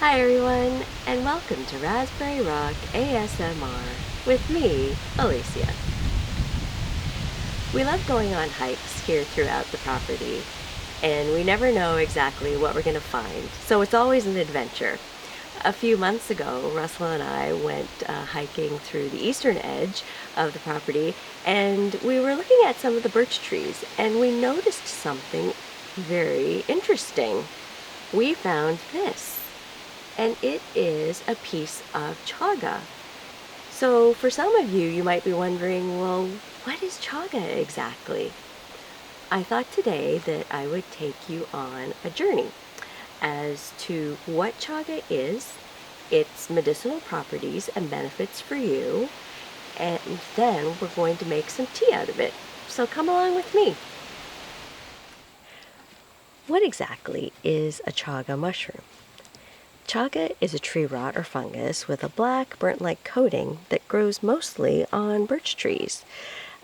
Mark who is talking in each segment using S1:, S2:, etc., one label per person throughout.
S1: Hi everyone, and welcome to Raspberry Rock ASMR with me, Alicia. We love going on hikes here throughout the property, and we never know exactly what we're going to find, so it's always an adventure. A few months ago, Russell and I went hiking through the eastern edge of the property, and we were looking at some of the birch trees, and we noticed something very interesting. We found this. And it is a piece of chaga. So for some of you, you might be wondering, well, what is chaga exactly? I thought today that I would take you on a journey as to what chaga is, its medicinal properties and benefits for you, and then we're going to make some tea out of it. So come along with me. What exactly is a chaga mushroom? Chaga is a tree rot or fungus with a black, burnt-like coating that grows mostly on birch trees.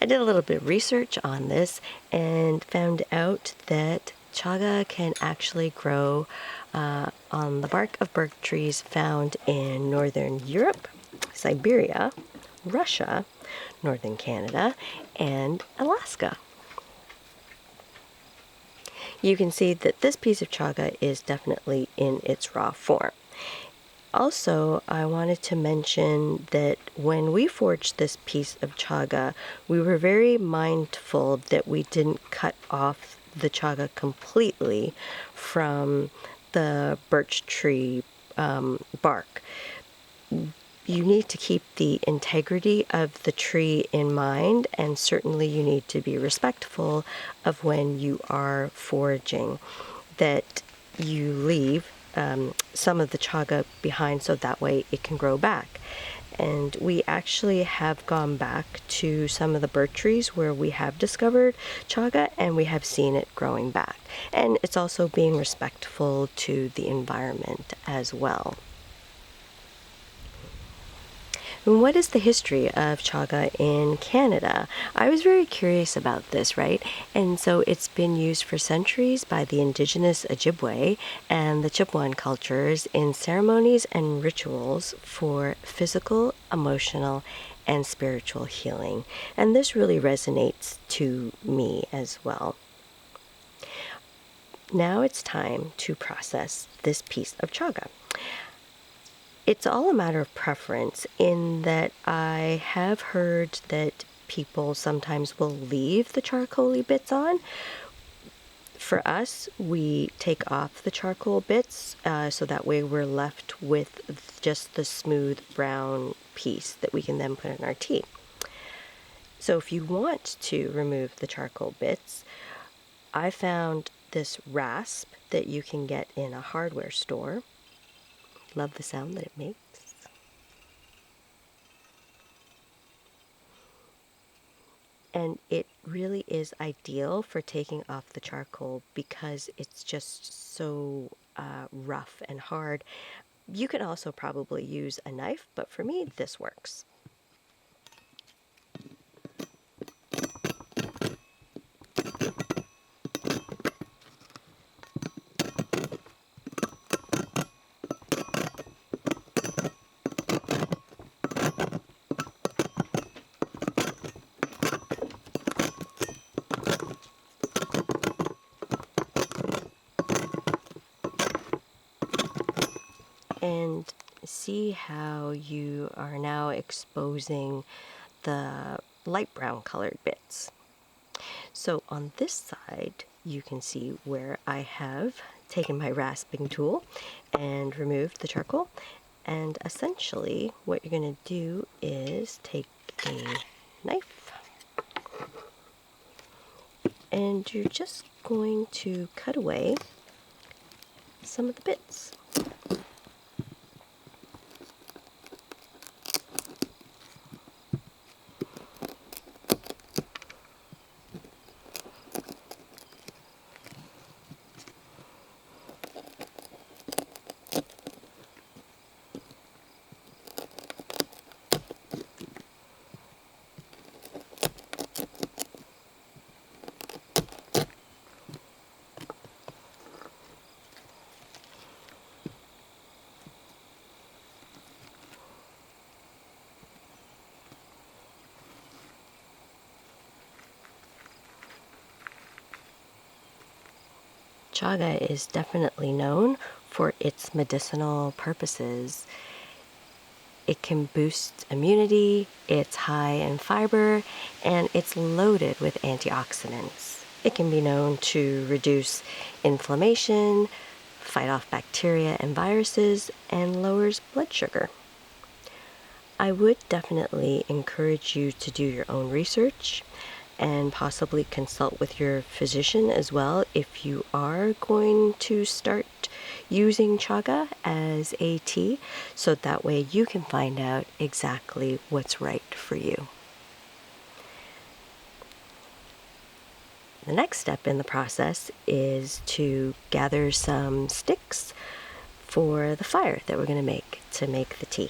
S1: I did a little bit of research on this and found out that chaga can actually grow on the bark of birch trees found in northern Europe, Siberia, Russia, northern Canada, and Alaska. You can see that this piece of chaga is definitely in its raw form. Also, I wanted to mention that when we forged this piece of chaga, we were very mindful that we didn't cut off the chaga completely from the birch tree bark. You need to keep the integrity of the tree in mind, and certainly you need to be respectful of when you are foraging, that you leave some of the chaga behind so that way it can grow back. And we actually have gone back to some of the birch trees where we have discovered chaga, and we have seen it growing back. And it's also being respectful to the environment as well. And what is the history of chaga in Canada? I was very curious about this, right? And so it's been used for centuries by the indigenous Ojibwe and the Chippewan cultures in ceremonies and rituals for physical, emotional, and spiritual healing. And this really resonates to me as well. Now it's time to process this piece of chaga. It's all a matter of preference in that I have heard that people sometimes will leave the charcoaly bits on. For us, we take off the charcoal bits so that way we're left with just the smooth brown piece that we can then put in our tea. So if you want to remove the charcoal bits, I found this rasp that you can get in a hardware store. Love the sound that it makes. And it really is ideal for taking off the charcoal because it's just so rough and hard. You can also probably use a knife, but for me, this works. And see how you are now exposing the light brown colored bits. So on this side, you can see where I have taken my rasping tool and removed the charcoal. And essentially, what you're going to do is take a knife and you're just going to cut away some of the bits. chaga is definitely known for its medicinal purposes. It can boost immunity, it's high in fiber, and it's loaded with antioxidants. It can be known to reduce inflammation, fight off bacteria and viruses, and lowers blood sugar. I would definitely encourage you to do your own research and possibly consult with your physician as well if you are going to start using chaga as a tea, so that way you can find out exactly what's right for you. The next step in the process is to gather some sticks for the fire that we're going to make the tea.